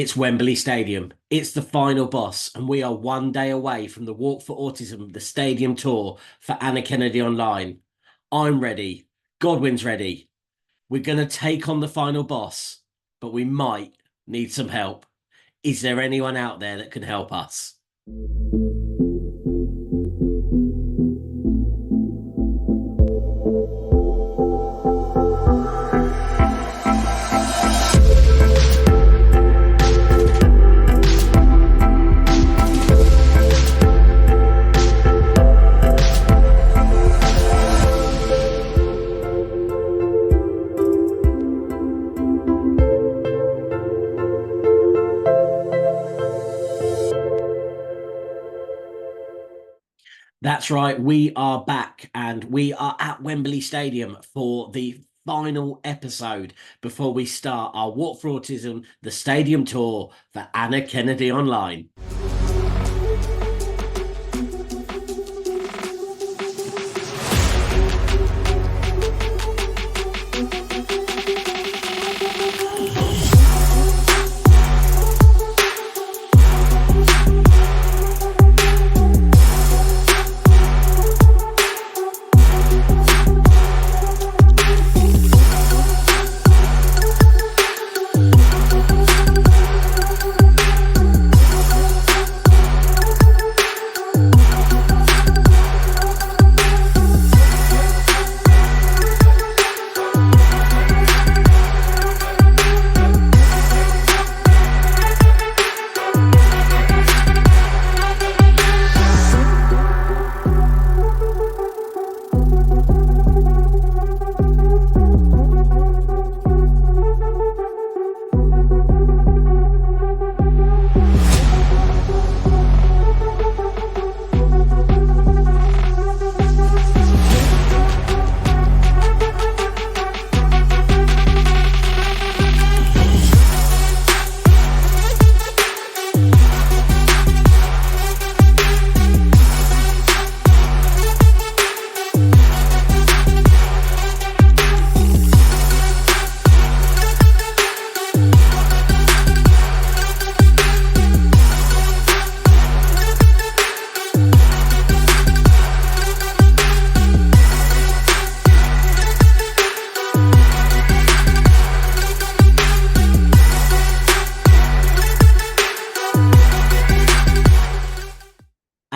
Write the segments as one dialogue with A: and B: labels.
A: It's Wembley Stadium. It's the final boss, and we are one day away from the Walk for Autism, the stadium tour for Anna Kennedy Online. I'm ready. Godwin's ready. We're going to take on the final boss, but we might need some help. Is there anyone out there that can help us? That's right, we are back and we are at Wembley Stadium for the final episode before we start our Walk for Autism, the stadium tour for Anna Kennedy Online.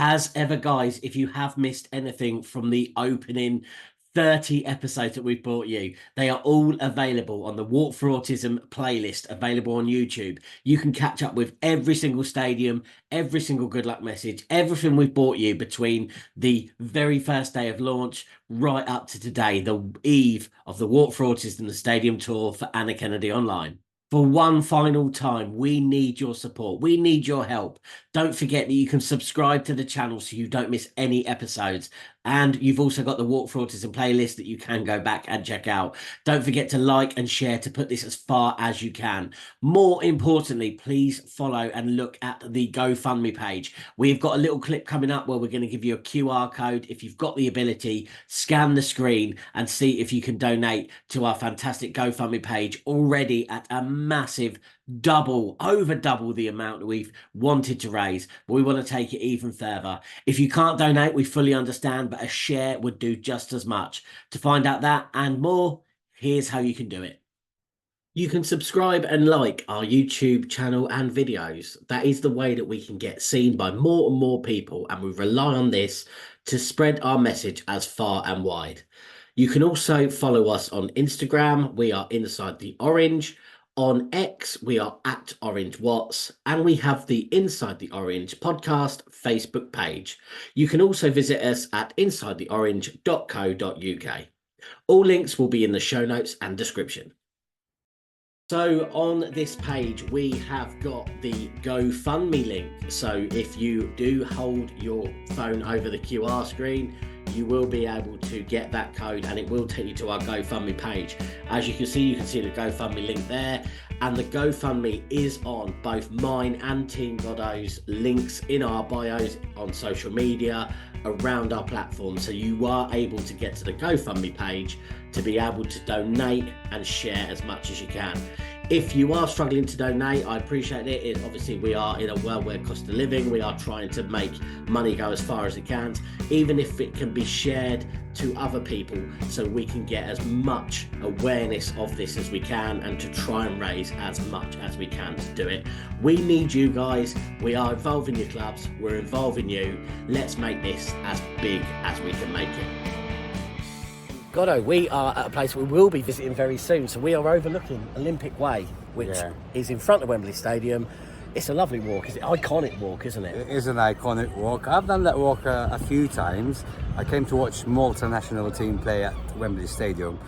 A: As ever, guys, if you have missed anything from the opening 30 episodes that we've brought you, they are all available on the Walk for Autism playlist available on YouTube. You can catch up with every single stadium, every single good luck message, everything we've brought you between the very first day of launch right up to today, the eve of the Walk for Autism, the stadium tour for Anna Kennedy Online. For one final time, we need your support. We need your help. Don't forget that you can subscribe to the channel so you don't miss any episodes. And you've also got the Walk for Autism playlist that you can go back and check out. Don't forget to like and share to put this as far as you can. More importantly, please follow and look at the GoFundMe page. We've got a little clip coming up where we're going to give you a QR code. If you've got the ability, scan the screen and see if you can donate to our fantastic GoFundMe page, already at a massive over double the amount that we've wanted to raise, but we want to take it even further. If you can't donate, we fully understand, but a share would do just as much. To find out that and more, here's how you can do it. You can subscribe and like our YouTube channel and videos. That is the way that we can get seen by more and more people, and we rely on this to spread our message as far and wide. You can also follow us on Instagram. We are Inside the Orange. On X, we are at Orange Watts, and we have the Inside the Orange podcast Facebook page. You can also visit us at insidetheorange.co.uk. All links will be in the show notes and description. So on this page, we have got the GoFundMe link. So if you do hold your phone over the QR screen, you will be able to get that code and it will take you to our GoFundMe page. As you can see the GoFundMe link there, and the GoFundMe is on both mine and Team Goddo's links in our bios on social media around our platform. So you are able to get to the GoFundMe page to be able to donate and share as much as you can. If you are struggling to donate, I appreciate it. Obviously, we are in a world where cost of living, we are trying to make money go as far as it can, even if it can be shared to other people so we can get as much awareness of this as we can and to try and raise as much as we can to do it. We need you guys. We are involving your clubs. We're involving you. Let's make this as big as we can make it. Goddo, we are at a place we will be visiting very soon. So we are overlooking Olympic Way, which is in front of Wembley Stadium. It's a lovely walk. It's an iconic walk, isn't it?
B: It is an iconic walk. I've done that walk a few times. I came to watch Malta national team play at Wembley Stadium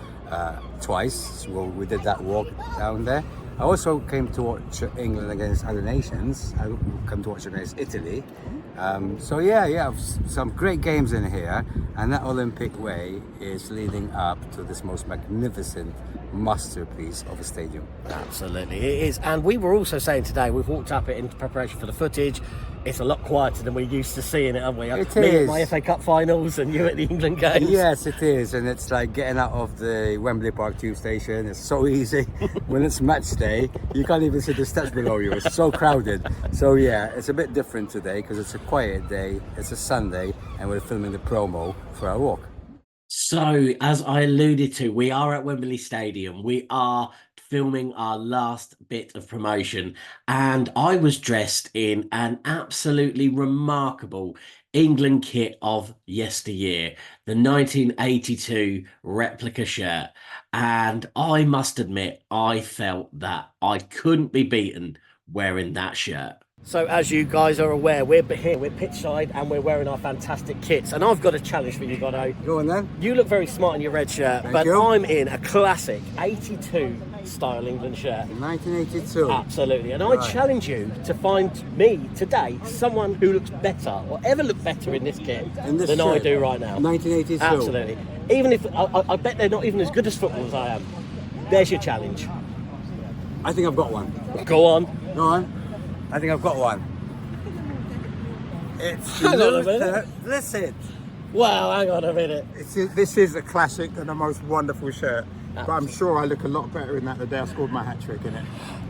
B: twice. So we did that walk down there. I also came to watch England against other nations. I came to watch against Italy. So yeah, some great games in here, and that Olympic Way is leading up to this most magnificent masterpiece of a stadium.
A: Absolutely, it is. And we were also saying today, we've walked up it in preparation for the footage. It's a lot quieter than we're used to seeing it, aren't we?
B: It
A: Me
B: is.
A: at my FA Cup finals and you at the England games.
B: Yes, it is, and it's like getting out of the Wembley Park tube station. It's so easy. When it's match day, you can't even see the steps below you. It's so crowded. So yeah, it's a bit different today because it's a quiet day. It's a Sunday, and we're filming the promo for our walk.
A: So, as I alluded to, we are at Wembley Stadium. We are filming our last bit of promotion, and I was dressed in an absolutely remarkable England kit of yesteryear, the 1982 replica shirt. And I must admit, I felt that I couldn't be beaten wearing that shirt. So as you guys are aware, we're here, we're pitchside, and we're wearing our fantastic kits. And I've got a challenge for you, Goddo.
B: Go on then.
A: You look very smart in your red shirt,
B: Thank
A: but
B: you.
A: I'm in a classic 82 style England shirt.
B: 1982.
A: Absolutely. And I challenge you to find me today someone who looks better or ever looked better in this kit than
B: shirt.
A: I do right now.
B: 1982.
A: Absolutely. Even if I bet they're not even as good as football as I am. There's your challenge.
B: I think I've got one.
A: Go on.
B: Go on. I think I've got one. It's
A: Hang on a minute.
B: Blissett.
A: Wow, hang on a minute.
C: This is a classic and the most wonderful shirt. But I'm sure I look a lot better in that the day I scored my hat-trick in it.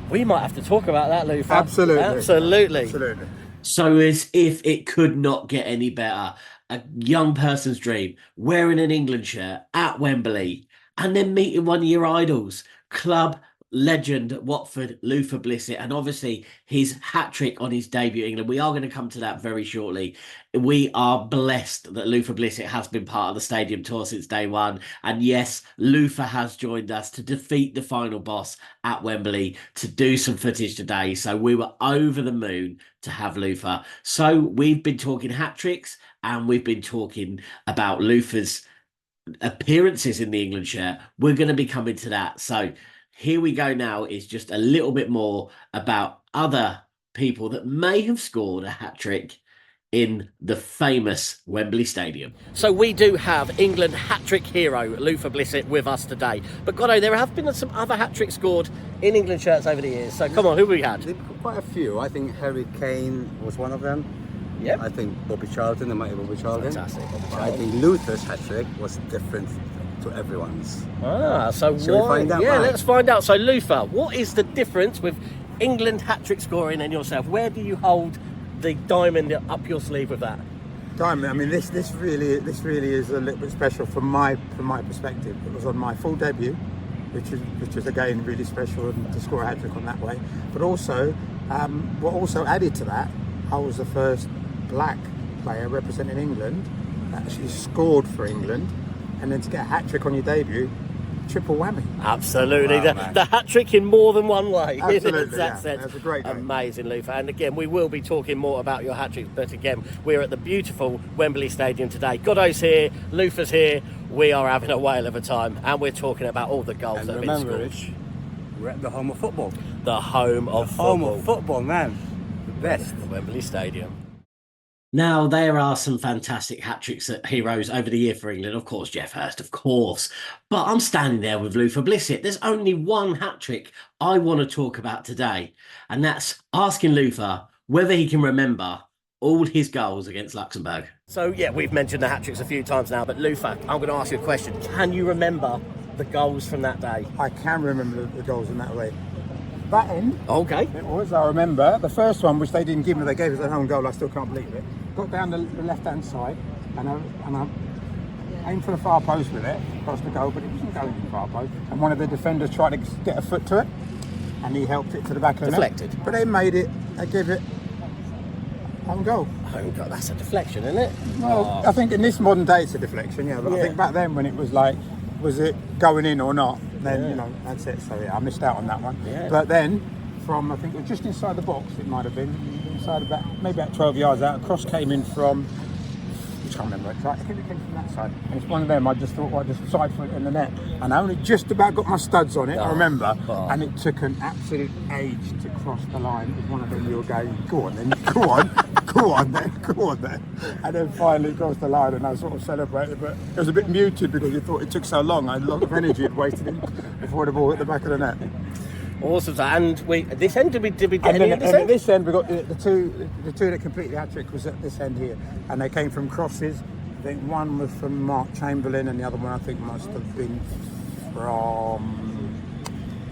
A: We might have to talk about that, Lufa.
C: Absolutely.
A: Absolutely. So as if it could not get any better. A young person's dream, wearing an England shirt at Wembley, and then meeting one of your idols, club legend at Watford, Lufa Blissett, and obviously his hat-trick on his debut in England. We are going to come to that very shortly. We are blessed that Lufa Blissett has been part of the stadium tour since day one. And yes, Lufa has joined us to defeat the final boss at Wembley, to do some footage today. So we were over the moon to have Lufa. So we've been talking hat-tricks, and we've been talking about Lufa's appearances in the England shirt. We're going to be coming to that. So here we go now is just a little bit more about other people that may have scored a hat-trick in the famous Wembley Stadium. So we do have England Hatrick Hero, Lufa Blissett, with us today. But Goddo, there have been some other hat-tricks scored in England shirts over the years. So come on, who have we had?
B: Quite a few. I think Harry Kane was one of them.
A: Yep.
B: I think Bobby Charlton, there might be Bobby Charlton.
A: Fantastic, Bobby
B: I
A: Charlton.
B: think Luther's hat-trick was different to everyone's.
A: So
B: Shall we find out?
A: Yeah,
B: Right.
A: let's find out. So Lufa, what is the difference with England hat-trick scoring and yourself? Where do you hold the diamond up your sleeve with that?
C: Diamond, I mean, this really is a little bit special from my perspective. It was on my full debut, which is again really special, and to score a hat-trick on that way. But also, what also added to that, I was the first black player representing England that actually scored for England. And then to get a hat-trick on your debut, triple whammy.
A: Absolutely,
B: Wow,
A: the hat trick in more than one way.
C: Absolutely,
A: in that
C: yeah.
A: sense.
C: That's a great game.
A: Amazing, Luther. And again, we will be talking more about your hat trick. But again, we're at the beautiful Wembley Stadium today. Goddo's here, Luther's here. We are having a whale of a time, and we're talking about all the goals
B: And
A: that have
B: remember,
A: been
B: Rich,
A: scored.
B: we're at the home of football.
A: The home of
B: Home
A: football.
B: of football, man. The best.
A: The Wembley Stadium. Now, there are some fantastic hat-tricks at Heroes over the year for England. Of course, Jeff Hurst, of course. But I'm standing there with Luther Blissett. There's only one hat-trick I want to talk about today, and that's asking Luther whether he can remember all his goals against Luxembourg. So, yeah, we've mentioned the hat-tricks a few times now, but Luther, I'm going to ask you a question. Can you remember the goals from that day?
C: I can remember the goals in that way. That end,
A: Okay.
C: it was, I remember. The first one, which they didn't give me, they gave us an own goal, I still can't believe it. Got down the left-hand side, and I aimed for the far post with it, across the goal, but it wasn't going to the far post. And one of the defenders tried to get a foot to it, and he helped it to the back of the net.
A: Deflected.
C: But they made it, they gave it own goal.
A: Oh, God, that's a deflection, isn't it?
C: Well, I think in this modern day it's a deflection, yeah, but I think back then when it was like, was it going in or not? Then, you know, that's it. So, yeah, I missed out on that one.
A: Yeah.
C: But then, from, I think, it was just inside the box, it might have been, inside about, maybe about 12 yards out, a cross came in from, I can't remember, I think it came from that side. And it's one of them, I just thought, well, I just side foot in the net. And I only just about got my studs on it, I remember. And it took an absolute age to cross the line. It was one of them you were going, go on then, go on, go on then. And then finally crossed the line and I sort of celebrated, but it was a bit muted because you thought it took so long. I had a lot of energy had wasted in before the ball hit the back of the net.
A: Awesome. And this end, did we get
C: And
A: any
C: then
A: at this
C: at
A: end?
C: this end, we got the two that completed the hat-trick was at this end here. And they came from crosses. I think one was from Mark Chamberlain and the other one I think must have been from,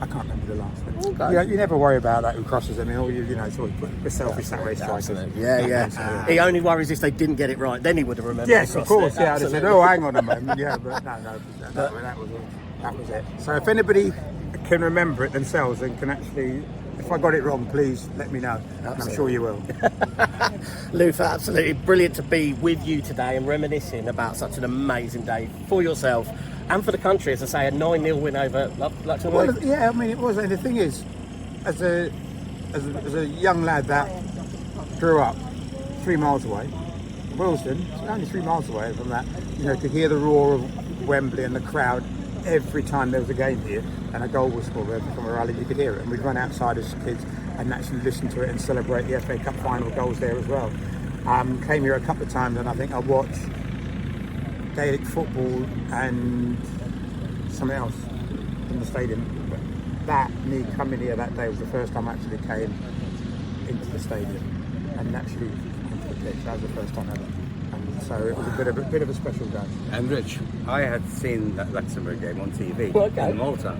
C: I can't remember the last one. Okay. You never worry about that who crosses. I mean, all you know, it's always put the selfish that way strikers.
A: Yeah. He only worries if they didn't get it right. Then he would have remembered.
C: Yes, of course.
A: It.
C: Yeah, I'd have said, oh, hang on a moment. Yeah, but no, that was it. So if anybody can remember it themselves and can actually, if I got it wrong, please let me know. And I'm sure you will.
A: Luther, absolutely brilliant to be with you today and reminiscing about such an amazing day for yourself and for the country. As I say, a 9-0 win over Luxembourg.
C: Well, yeah, I mean, it was. And the thing is, as a young lad that grew up 3 miles away, Wilsden, only 3 miles away from that, you know, to hear the roar of Wembley and the crowd every time there was a game here and a goal was scored from a rally, you could hear it. And we'd run outside as kids and actually listen to it and celebrate the FA Cup final goals there as well. Came here a couple of times and I think I watched Gaelic football and something else in the stadium. But me coming here that day was the first time I actually came into the stadium and actually into the pitch. That was the first time ever. And so it was a bit of a special day.
B: And Rich, I had seen that Luxembourg game on TV in Malta,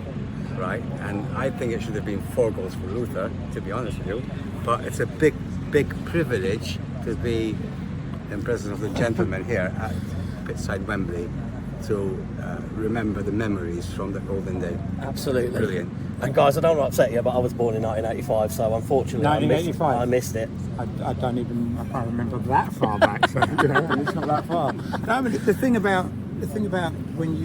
B: right? And I think it should have been 4 goals for Luther, to be honest with you. But it's a big privilege to be in presence of the gentlemen here at Pittside Wembley to remember the memories from the golden day.
A: Absolutely.
B: Brilliant.
A: And guys, I don't want to upset you, but I was born in 1985, so unfortunately I missed it.
C: I can't remember that far back, so you know, and it's not that far. No, I mean, the thing about when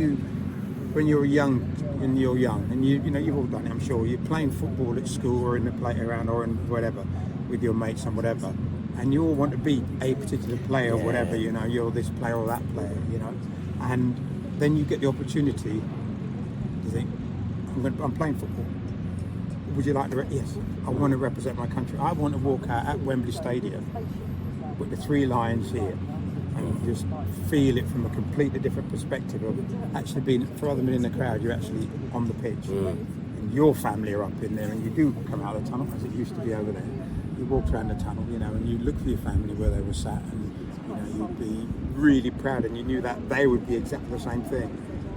C: you're young and you know you've all done it, I'm sure. You're playing football at school or in the playground or in whatever with your mates and whatever, and you all want to beat a particular player or whatever. You know, you're this player or that player. You know, and then you get the opportunity to think, I'm playing football. Would you like to? Yes, I want to represent my country. I want to walk out at Wembley Stadium with the 3 lions here and just feel it from a completely different perspective of actually being, rather than in the crowd, you're actually on the pitch. And your family are up in there and you do come out of the tunnel, as it used to be over there. You walk around the tunnel, you know, and you look for your family where they were sat and, you know, you'd be really proud and you knew that they would be exactly the same thing.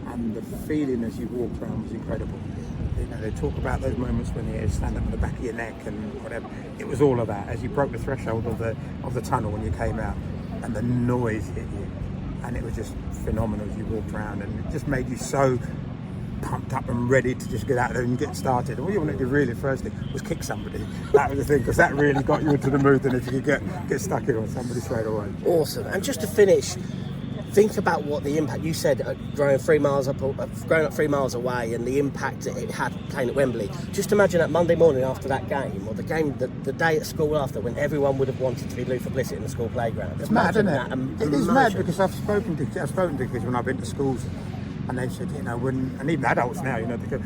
C: And the feeling as you walked around was incredible. You know, they talk about those moments when you stand up on the back of your neck and whatever. It was all of that as you broke the threshold of the tunnel when you came out, and the noise hit you, and it was just phenomenal as you walked around, and it just made you so pumped up and ready to just get out there and get started. All you wanted to do really first thing was kick somebody. That was the thing, because that really got you into the mood, and if you could get stuck in on somebody straight away.
A: Awesome. And just to finish,
D: think about what the impact, you said growing up 3 miles away, and the impact it had playing at Wembley. Just imagine that Monday morning after that game, or the day at school after, when everyone would have wanted to be Luther Blissett in the school playground.
C: It's mad, isn't it? It is mad, because I've spoken to kids when I've been to schools, and they've said, and even adults now, because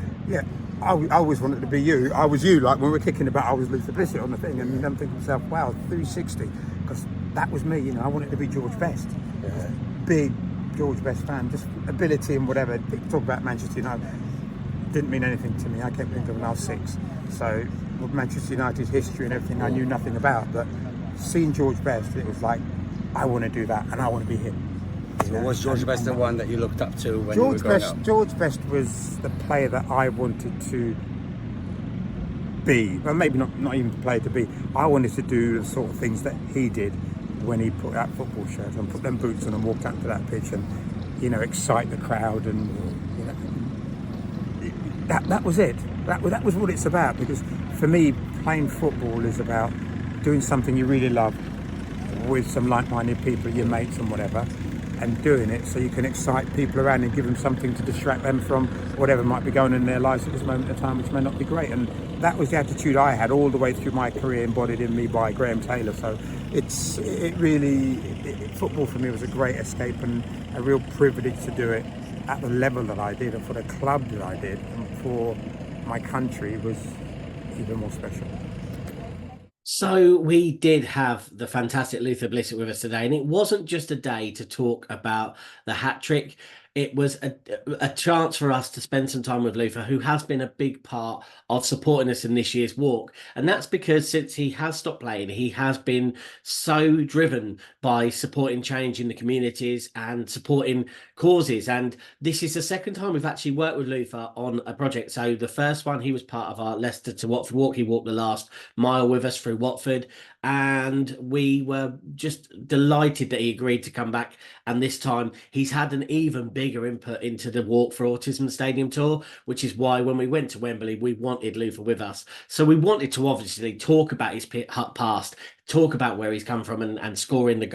C: I always wanted to be you. I was you, like when we were kicking about, I was Luther Blissett on the thing, and I'm thinking to myself, wow, 360, because that was me. I wanted to be George Best.
D: Yeah.
C: Big George Best fan, just ability and whatever. Talk about Manchester United, didn't mean anything to me. I came to England when I was 6, so with Manchester United's history and everything I knew nothing about, but seeing George Best, it was like, I want to do that and I want to be him.
B: So was George Best the one that you looked up to when you were growing up?
C: George Best was the player that I wanted to be. Well, maybe not even the player to be. I wanted to do the sort of things that he did when he put that football shirt on, put them boots on and walked out to that pitch and, excite the crowd, and that was it. That was what it's about, because for me, playing football is about doing something you really love with some like-minded people, your mates and whatever, and doing it so you can excite people around and give them something to distract them from whatever might be going on in their lives at this moment in time, which may not be great. And that was the attitude I had all the way through my career, embodied in me by Graham Taylor. So football for me was a great escape and a real privilege to do it at the level that I did, and for the club that I did, and for my country was even more special.
A: So we did have the fantastic Luther Blissett with us today, and it wasn't just a day to talk about the hat trick. It was a chance for us to spend some time with Luther, who has been a big part of supporting us in this year's walk. And that's because since he has stopped playing, he has been so driven by supporting change in the communities and supporting causes. And this is the second time we've actually worked with Luther on a project. So the first one, he was part of our Leicester to Watford walk. He walked the last mile with us through Watford, and we were just delighted that he agreed to come back. And this time he's had an even bigger input into the Walk for Autism Stadium tour, which is why when we went to Wembley, we wanted Luther with us. So we wanted to obviously talk about his past, talk about where he's come from, and scoring the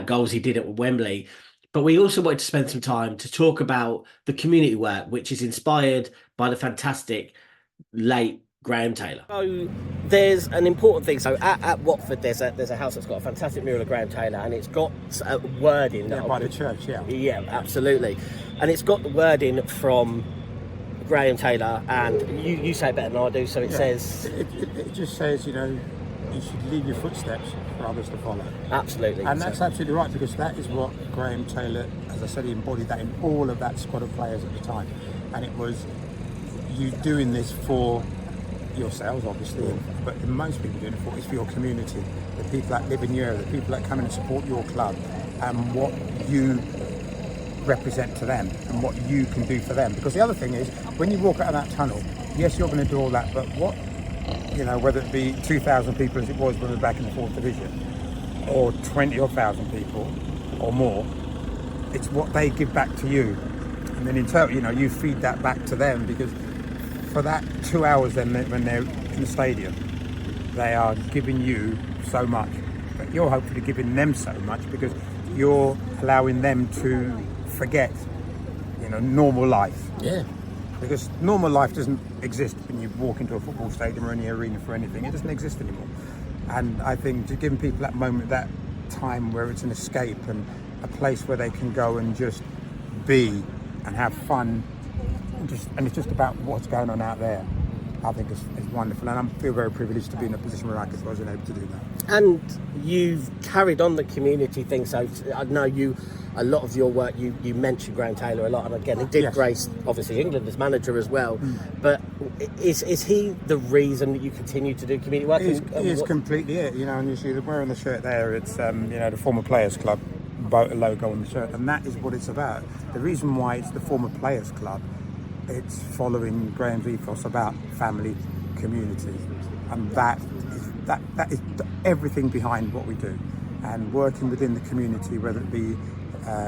A: goals he did at Wembley. But we also wanted to spend some time to talk about the community work, which is inspired by the fantastic late Graham Taylor.
D: So there's an important thing. So at Watford, there's a house that's got a fantastic mural of Graham Taylor, and it's got wording.
C: Yeah, by the church, yeah.
D: Yeah, absolutely. And it's got the wording from Graham Taylor, and you say it better than I do. So it says...
C: It just says, you should leave your footsteps for others to follow.
D: Absolutely.
C: And that's absolutely right, because that is what Graham Taylor, as I said, he embodied that in all of that squad of players at the time. And it was you doing this for yourselves, obviously, but most people doing it for is for your community, the people that live in your area, the people that come in and support your club, and what you represent to them and what you can do for them. Because the other thing is, when you walk out of that tunnel, yes, you're going to do all that, but what, whether it be 2,000 people as it was when we were back in the 4th division, or 20,000 people or more, it's what they give back to you, and then in turn, you feed that back to them, because for that 2 hours then when they're in the stadium, they are giving you so much, but you're hopefully giving them so much, because you're allowing them to forget, normal life.
D: Yeah.
C: Because normal life doesn't exist when you walk into a football stadium or any arena for anything. It doesn't exist anymore. And I think just giving people that moment, that time where it's an escape and a place where they can go and just be and have fun, and it's just about what's going on out there, I think is wonderful. And I feel very privileged to be in a position where I was able to do that.
D: And you've carried on the community thing, so I know a lot of your work, you mentioned Graham Taylor a lot, and again, he did grace, obviously, England as manager as well. But is he the reason that you continue to do community work?
C: He is completely it, and you see that wearing the shirt there, it's, the former Players Club logo on the shirt, and that is what it's about. The reason why it's the former Players Club, it's following Graham's ethos about family, community, and that is everything behind what we do. And working within the community, whether it be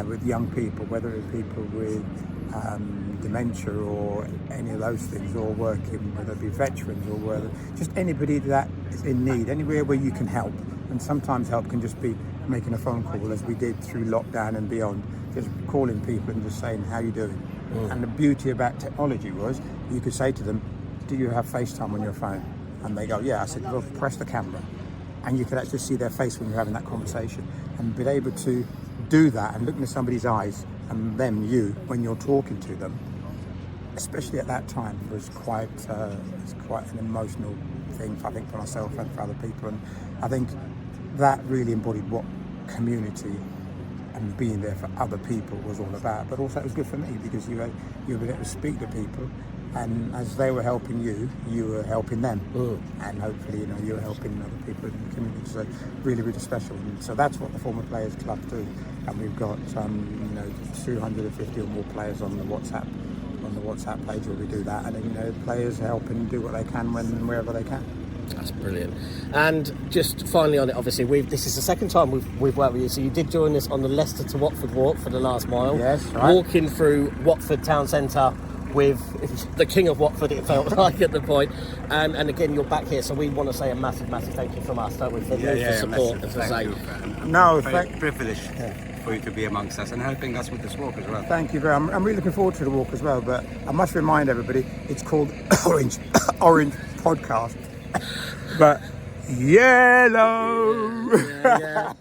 C: with young people, whether it be people with dementia or any of those things, or working, whether it be veterans or whether just anybody that is in need, anywhere where you can help. And sometimes help can just be making a phone call, as we did through lockdown and beyond, just calling people and just saying, how you doing? And the beauty about technology was you could say to them, do you have FaceTime on your phone? And they go, yeah. I said, well, press the camera. And you could actually see their face when you're having that conversation. And being able to do that and look into somebody's eyes and them, you, when you're talking to them, especially at that time, was quite an emotional thing, I think, for myself and for other people. And I think that really embodied what community and being there for other people was all about. But also it was good for me because you were able to speak to people, and as they were helping you, you were helping them. And hopefully, you were helping other people in the community. So really, really special. And so that's what the Former Players Club do. And we've got 250 or more players on the WhatsApp page where we do that, and then players help and do what they can when and wherever they can.
D: That's brilliant. And just finally on it, obviously, this is the second time we've worked with you. So you did join us on the Leicester to Watford walk for the last mile.
C: Yes, right.
D: Walking through Watford town centre with the King of Watford, it felt like at the point. And again, you're back here, so we want to say a massive, massive thank you from us, don't we, for the support.
B: Thank you.
C: No,
B: Privilege for you to be amongst us and helping us with this walk as well.
C: Thank you very much. I'm really looking forward to the walk as well, but I must remind everybody, it's called Orange Podcast, but yellow.
D: Yeah.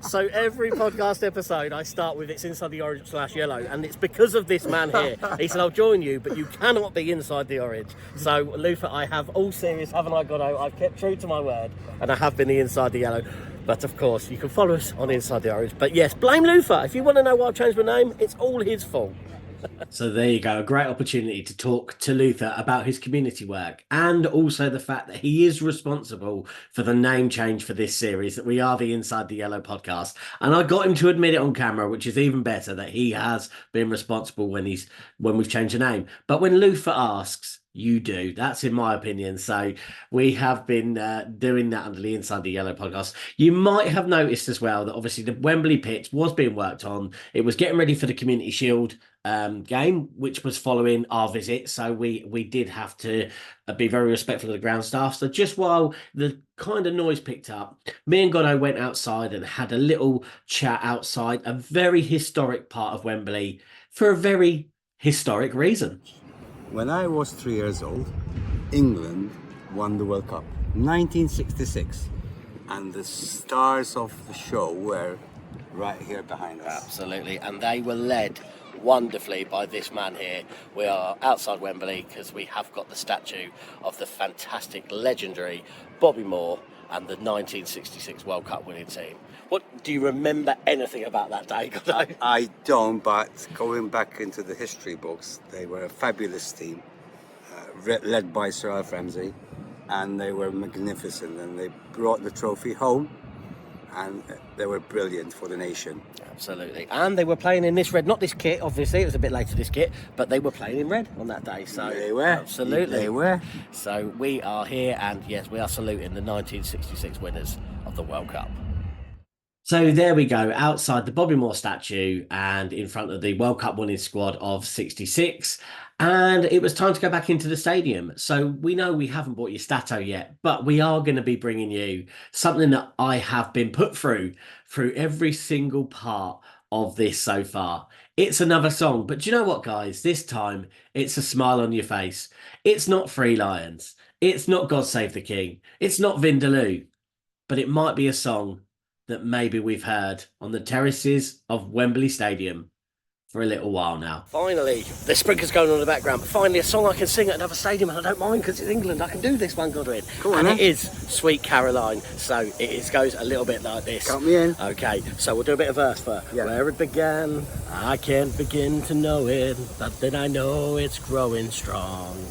D: So every podcast episode I start with it's inside the orange / yellow, and it's because of this man here. He said, I'll join you, but you cannot be inside the orange. So Luther, I have all serious, haven't I, Goddo? I've kept true to my word, and I have been the inside the yellow. But of course, you can follow us on Inside the Orange. But yes, blame Luther. If you want to know why I've changed my name, it's all his fault.
A: So there you go, a great opportunity to talk to Luther about his community work, and also the fact that he is responsible for the name change for this series, that we are the Inside the Yellow podcast. And I got him to admit it on camera, which is even better, that he has been responsible when we've changed the name. But when Luther asks, you do. That's in my opinion. So we have been doing that under the Inside the Yellow podcast. You might have noticed as well that obviously the Wembley pitch was being worked on. It was getting ready for the Community Shield game, which was following our visit. So we did have to be very respectful of the ground staff. So just while the kind of noise picked up, me and Goddo went outside and had a little chat outside a very historic part of Wembley for a very historic reason.
B: When I was 3 years old, England won the World Cup, 1966, and the stars of the show were right here behind us.
D: Absolutely, and they were led wonderfully by this man here. We are outside Wembley because we have got the statue of the fantastic, legendary Bobby Moore and the 1966 World Cup winning team. What do you remember anything about that day, Goddo?
B: I don't, but going back into the history books, they were a fabulous team, led by Sir Alf Ramsey, and they were magnificent, and they brought the trophy home, and they were brilliant for the nation.
D: Absolutely. And they were playing in this red, not this kit, obviously, it was a bit later this kit, but they were playing in red on that day. So
B: they were.
D: Absolutely.
B: They were.
D: So we are here, and yes, we are saluting the 1966 winners of the World Cup.
A: So there we go, outside the Bobby Moore statue and in front of the World Cup winning squad of 66. And it was time to go back into the stadium. So we know we haven't bought your Stato yet, but we are going to be bringing you something that I have been put through every single part of this so far. It's another song, but do you know what, guys? This time it's a smile on your face. It's not Three Lions. It's not God Save the King. It's not Vindaloo, but it might be a song that maybe we've heard on the terraces of Wembley Stadium for a little while now.
D: Finally, the sprinklers going on in the background, but finally a song I can sing at another stadium, and I don't mind because it's England. I can do this one, Godwin.
B: Cool,
D: and it is Sweet Caroline. So it goes a little bit like this.
B: Count me in.
D: Okay, so we'll do a bit of verse for Where it began, I can't begin to know it, but then I know it's growing strong.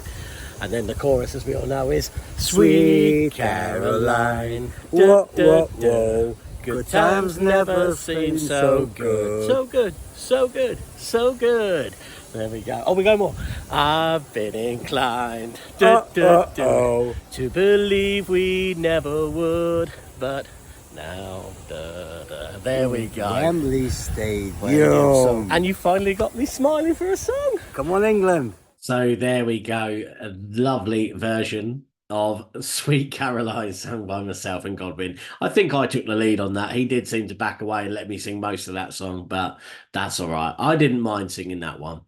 D: And then the chorus, as we all know, is Sweet Caroline.
B: Whoa, whoa, whoa.
D: Good times never seem so good. So good, so good, so good. There we go. Oh, we go more. I've been inclined to believe we never would, but now, there we go.
B: Wembley Stadium.
D: And you finally got me smiling for a song.
B: Come on, England.
A: So there we go, a lovely version of Sweet Caroline, sung by myself and Godwin. I think I took the lead on that. He did seem to back away and let me sing most of that song, but that's all right. I didn't mind singing that one.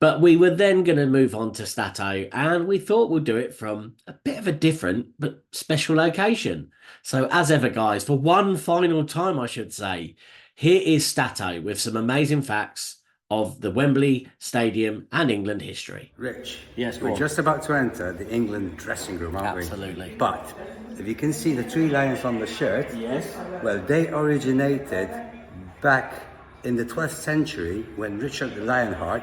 A: But we were then going to move on to Stato, and we thought we'd do it from a bit of a different but special location. So, as ever, guys, for one final time, I should say, here is Stato with some amazing facts of the Wembley Stadium and England history.
B: Rich,
A: Yes, go
B: we're
A: on.
B: just about to enter the England dressing room, aren't we?
A: Absolutely.
B: But if you can see the 3 lions on the shirt,
A: Yes.
B: well, they originated back in the 12th century when Richard the Lionheart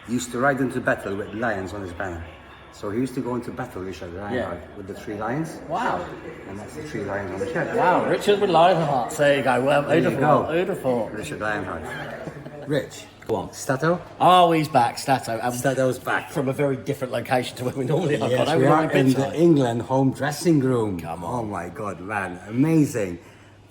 B: used to ride into battle with lions on his banner. So he used to go into battle, Richard the Lionheart, with the 3 lions.
A: Wow.
B: And that's the 3 lions on the shirt.
A: Wow, Richard with Lionheart. There you go. Well,
B: There you go.
A: who'd have thought?
B: Richard Lionheart. Rich,
A: Go on.
B: Stato?
A: Oh, he's back, Stato.
B: Stato's back.
A: From a very different location to where we normally are.
B: Yes,
A: God,
B: we
A: we're
B: are
A: on
B: in
A: pitch
B: the
A: side.
B: England home dressing room.
A: Come on.
B: Oh my God, man, amazing.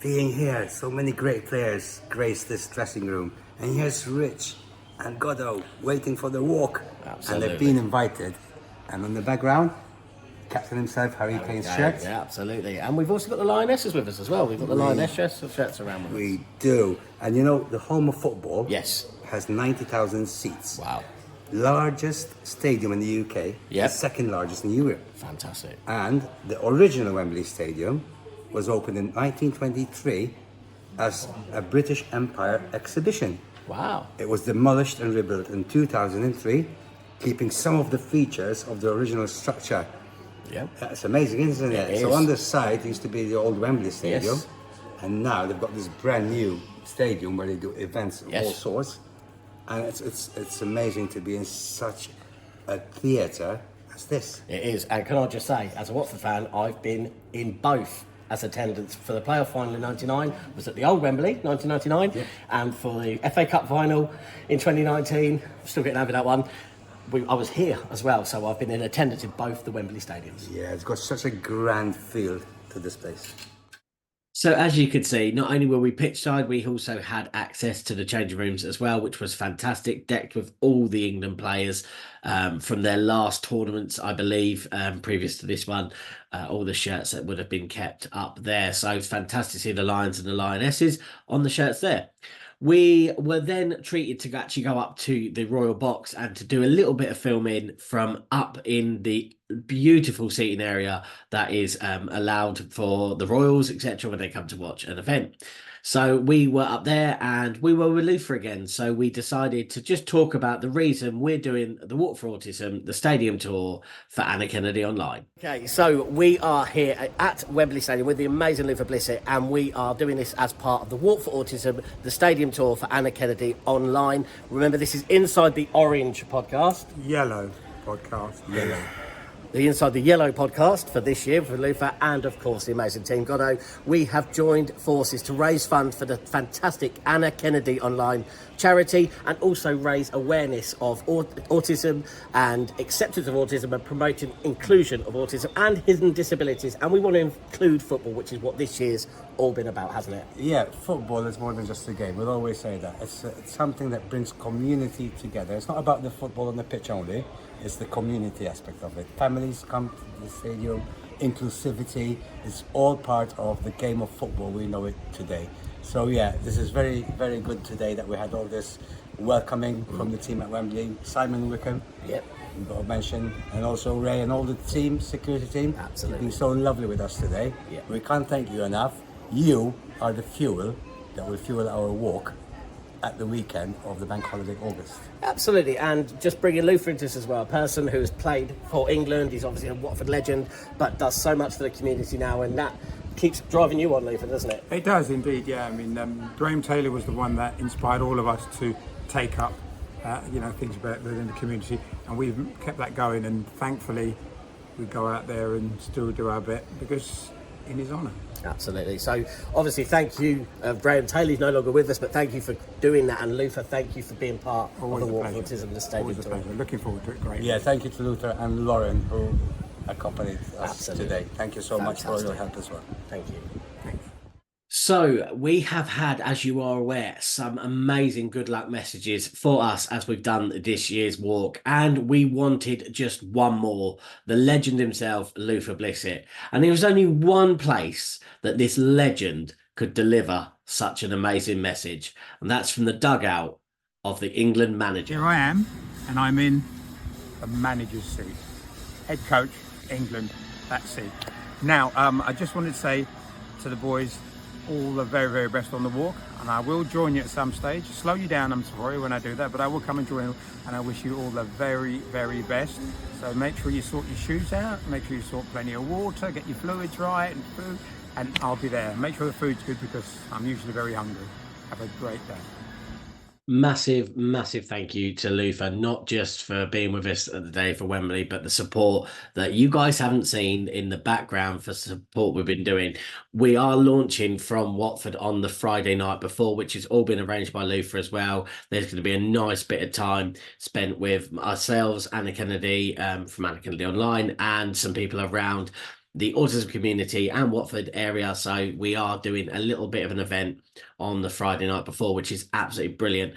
B: Being here, so many great players grace this dressing room. And here's Rich and Goddo waiting for the walk.
A: Absolutely.
B: And they've been invited. And on the background, captain himself, Harry Kane's shirt.
A: Yeah, absolutely. And we've also got the lionesses with us as well. We've got the lioness shirts around with us.
B: We do. And you know, the home of football
A: Yes.
B: has 90,000 seats.
A: Wow.
B: Largest stadium in the UK.
A: Yep.
B: The second largest in Europe.
A: Fantastic.
B: And the original Wembley Stadium was opened in 1923 as a British Empire exhibition.
A: Wow.
B: It was demolished and rebuilt in 2003, keeping some of the features of the original structure.
A: Yeah.
B: That's amazing, isn't it?
A: It
B: So
A: is.
B: on the side used to be the old Wembley Stadium,
A: Yes.
B: and now they've got this brand new stadium where they do events of
A: Yes.
B: all sorts. And it's amazing to be in such a theatre as this.
A: It is. And can I just say, as a Watford fan, I've been in both as attendance for the playoff final in 99, was at the old Wembley, 1999, and for the FA Cup final in 2019, still getting over that one, I was here as well, so I've been in attendance in both the Wembley stadiums.
B: Yeah, it's got such a grand feel to this place.
A: So as you could see, not only were we pitch side, we also had access to the changing rooms as well, which was fantastic, decked with all the England players from their last tournaments, I believe, previous to this one, all the shirts that would have been kept up there. So it's fantastic to see the Lions and the Lionesses on the shirts there. We were then treated to actually go up to the Royal Box and to do a little bit of filming from up in the beautiful seating area that is allowed for the Royals, etc., when they come to watch an event. So we were up there and we were with Luther again. So we decided to just talk about the reason we're doing the Walk for Autism, the stadium tour for Anna Kennedy Online. Okay, so we are here at Wembley Stadium with the amazing Luther Blissett, and we are doing this as part of the Walk for Autism, the stadium tour for Anna Kennedy Online. Remember, this is Inside the Orange podcast.
C: Yellow podcast.
B: Yellow.
A: The Inside the Yellow podcast for this year for Luther and, of course, the amazing Team Goddo. We have joined forces to raise funds for the fantastic Anna Kennedy Online charity and also raise awareness of autism and acceptance of autism and promoting inclusion of autism and hidden disabilities. And we want to include football, which is what this year's all been about, hasn't it?
B: Yeah, football is more than just a game. We'll always say that. It's something that brings community together. It's not about the football on the pitch only. It's the community aspect of it. Families come to the stadium, inclusivity is all part of the game of football. We know it today. So yeah, this is very, very good today that we had all this welcoming from the team at Wembley. Simon Wickham,
A: Yep.
B: we've got to mention, and also Ray and all the team, security team.
A: Absolutely.
B: You've been so lovely with us today.
A: Yeah.
B: We can't thank you enough. You are the fuel that will fuel our walk at the weekend of the bank holiday August.
A: Absolutely, and just bringing Luther into this as well, a person who has played for England. He's obviously a Watford legend, but does so much for the community now, and that keeps driving you on, Luther, doesn't it?
C: It does indeed, yeah. I mean, Graham Taylor was the one that inspired all of us to take up, things about within the community, and we've kept that going. And thankfully, we go out there and still do our bit because in his honour.
A: Absolutely. So, obviously, thank you, Graham Taylor's no longer with us, but thank you for doing that, and Luther, thank you for being part
C: Always
A: of the
C: a
A: Walk for
C: pleasure.
A: Autism, the stadium
C: Always a
A: tour.
C: pleasure. Looking forward to it. Great.
B: Yeah, thank you to Luther and Lauren who accompanied us
A: Absolutely.
B: today. Thank you so much for your
A: Fantastic.
B: help as well.
A: Thank you. So we have had, as you are aware, some amazing good luck messages for us as we've done this year's walk, and we wanted just one more. The legend himself, Luther Blissett, and there was only one place that this legend could deliver such an amazing message, and that's from the dugout of the England manager.
C: Here I am, and I'm in the manager's seat. Head coach, England, that's it. Now, I just wanted to say to the boys, all the very, very best on the walk, and I will join you at some stage. Slow you down, I'm sorry when I do that, but I will come and join you, and I wish you all the very, very best. So make sure you sort your shoes out, make sure you sort plenty of water, get your fluids right and food, and I'll be there. Make sure the food's good because I'm usually very hungry. Have a great day.
A: Massive, massive thank you to Luther, not just for being with us at the day for Wembley, but the support that you guys haven't seen in the background for support we've been doing. We are launching from Watford on the Friday night before, which has all been arranged by Luther as well. There's going to be a nice bit of time spent with ourselves, Anna Kennedy from Anna Kennedy Online, and some people around the autism community and Watford area. So we are doing a little bit of an event on the Friday night before, which is absolutely brilliant.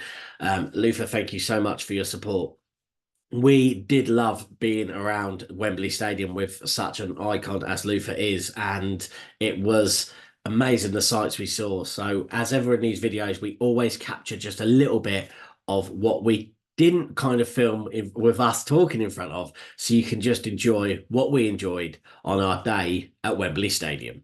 A: Luther, thank you so much for your support. We did love being around Wembley Stadium with such an icon as Luther is, and it was amazing the sights we saw. So as ever in these videos, we always capture just a little bit of what we didn't kind of film with us talking in front of, so you can just enjoy what we enjoyed on our day at Wembley Stadium.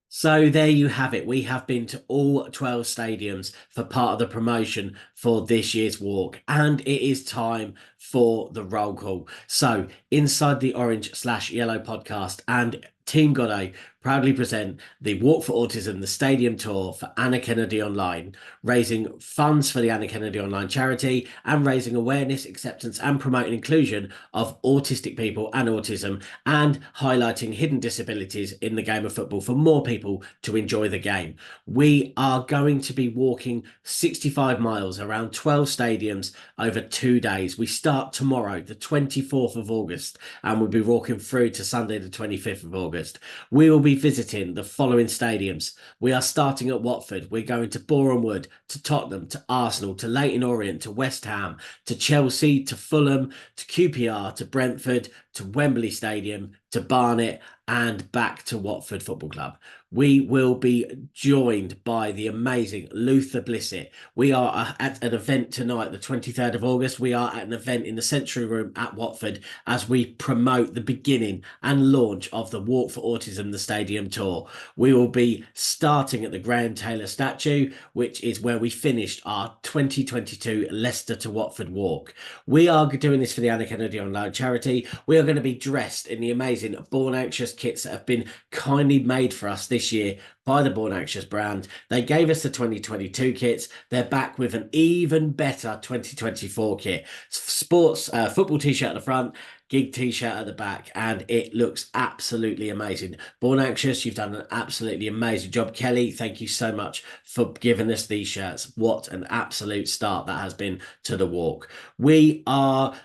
A: So there you have it. We have been to all 12 stadiums for part of the promotion for this year's walk, and it is time for the roll call. So inside the orange/yellow podcast and Team Goddo proudly present the Walk for Autism, the Stadium Tour for Anna Kennedy Online, raising funds for the Anna Kennedy Online charity and raising awareness, acceptance and promoting inclusion of autistic people and autism, and highlighting hidden disabilities in the game of football for more people to enjoy the game. We are going to be walking 65 miles around 12 stadiums over 2 days. We start tomorrow, the 24th of August, and we'll be walking through to Sunday, the 25th of August. We will be visiting the following stadiums. We are starting at Watford. We're going to Boreham Wood, to Tottenham, to Arsenal, to Leyton Orient, to West Ham, to Chelsea, to Fulham, to QPR, to Brentford, to Wembley Stadium, to Barnet, and back to Watford Football Club. we will be joined by the amazing Luther Blissett. We are at an event tonight, the 23rd of August. We are at an event in the Century Room at Watford as we promote the beginning and launch of the Walk for Autism, the Stadium Tour. We will be starting at the Graham Taylor statue, which is where we finished our 2022 Leicester to Watford walk. We are doing this for the Anna Kennedy Online charity. We are going to be dressed in the amazing Born Anxious kits that have been kindly made for us this year by the Born Anxious brand. They gave us the 2022 kits. They're back with an even better 2024 kit. Sports football t-shirt at the front, gig t-shirt at the back, and it looks absolutely amazing. Born Anxious, you've done an absolutely amazing job. Kelly, thank you so much for giving us these shirts. What an absolute start that has been to the walk. We are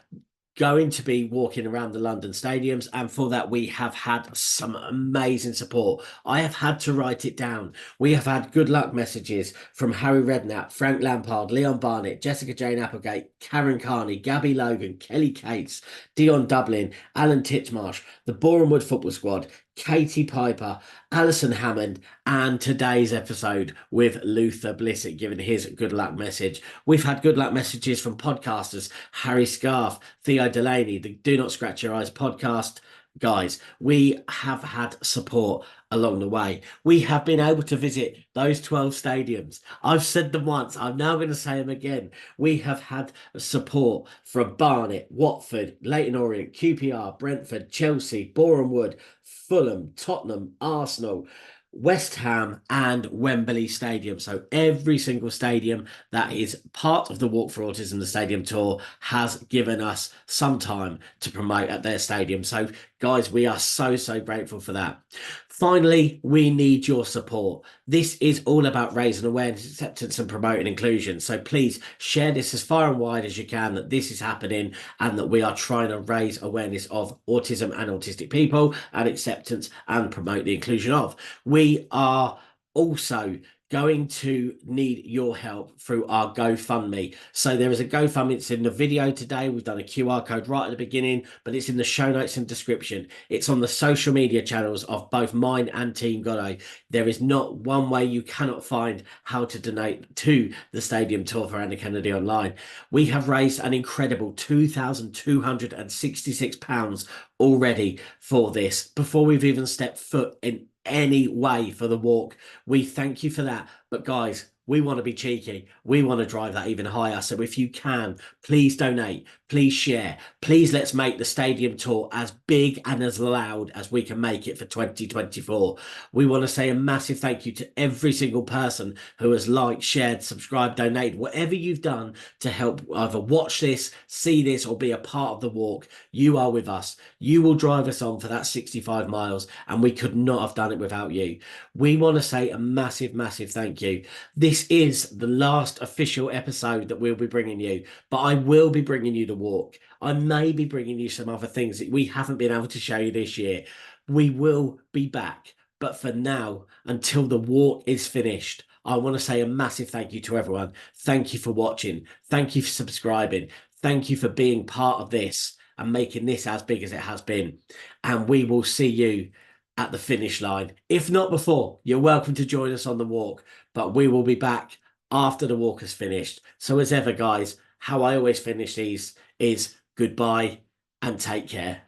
A: going to be walking around the London stadiums, and for that we have had some amazing support. I have had to write it down. We have had good luck messages from Harry Redknapp, Frank Lampard, Leon Barnett, Jessica Jane Applegate, Karen Carney, Gabby Logan, Kelly Cates, Dion Dublin, Alan Titchmarsh, the Boreham Wood Football Squad, Katie Piper, Alison Hammond, and today's episode with Luther Blissett giving his good luck message. We've had good luck messages from podcasters Harry Scarf, Theo Delaney, the Do Not Scratch Your Eyes podcast. Guys, we have had support along the way. We have been able to visit those 12 stadiums. I've said them once, I'm now going to say them again. We have had support from Barnet, Watford, Leyton Orient, QPR, Brentford, Chelsea, Boreham Wood, Fulham, Tottenham, Arsenal, West Ham, and Wembley Stadium. So every single stadium that is part of the Walk for Autism, the Stadium Tour, has given us some time to promote at their stadium. So guys, we are so grateful for that. Finally, we need your support. This is all about raising awareness, acceptance, and promoting inclusion. So please share this as far and wide as you can, that this is happening and that we are trying to raise awareness of autism and autistic people, and acceptance and promote the inclusion of. We are also going to need your help through our GoFundMe. So there is a GoFundMe. It's in the video today. We've done a QR code right at the beginning, but it's in the show notes and description. It's on the social media channels of both mine and Team Goddo. There is not one way you cannot find how to donate to the Stadium Tour for Anna Kennedy Online. We have raised an incredible £2,266 already for this before we've even stepped foot in any way for the walk. We thank you for that, but guys, we want to be cheeky. We want to drive that even higher. So if you can, please donate, please share, please let's make the Stadium Tour as big and as loud as we can make it for 2024. We want to say a massive thank you to every single person who has liked, shared, subscribed, donated, whatever you've done to help either watch this, see this, or be a part of the walk. You are with us. You will drive us on for that 65 miles, and we could not have done it without you. We want to say a massive thank you. This is the last official episode that we'll be bringing you, but I will be bringing you the walk. I may be bringing you some other things that we haven't been able to show you this year. We will be back, but for now, until the walk is finished, I want to say a massive thank you to everyone. Thank you for watching. Thank you for subscribing. Thank you for being part of this and making this as big as it has been. And we will see you at the finish line. If not before, you're welcome to join us on the walk, but we will be back after the walk has finished. So as ever, guys, how I always finish these is goodbye and take care.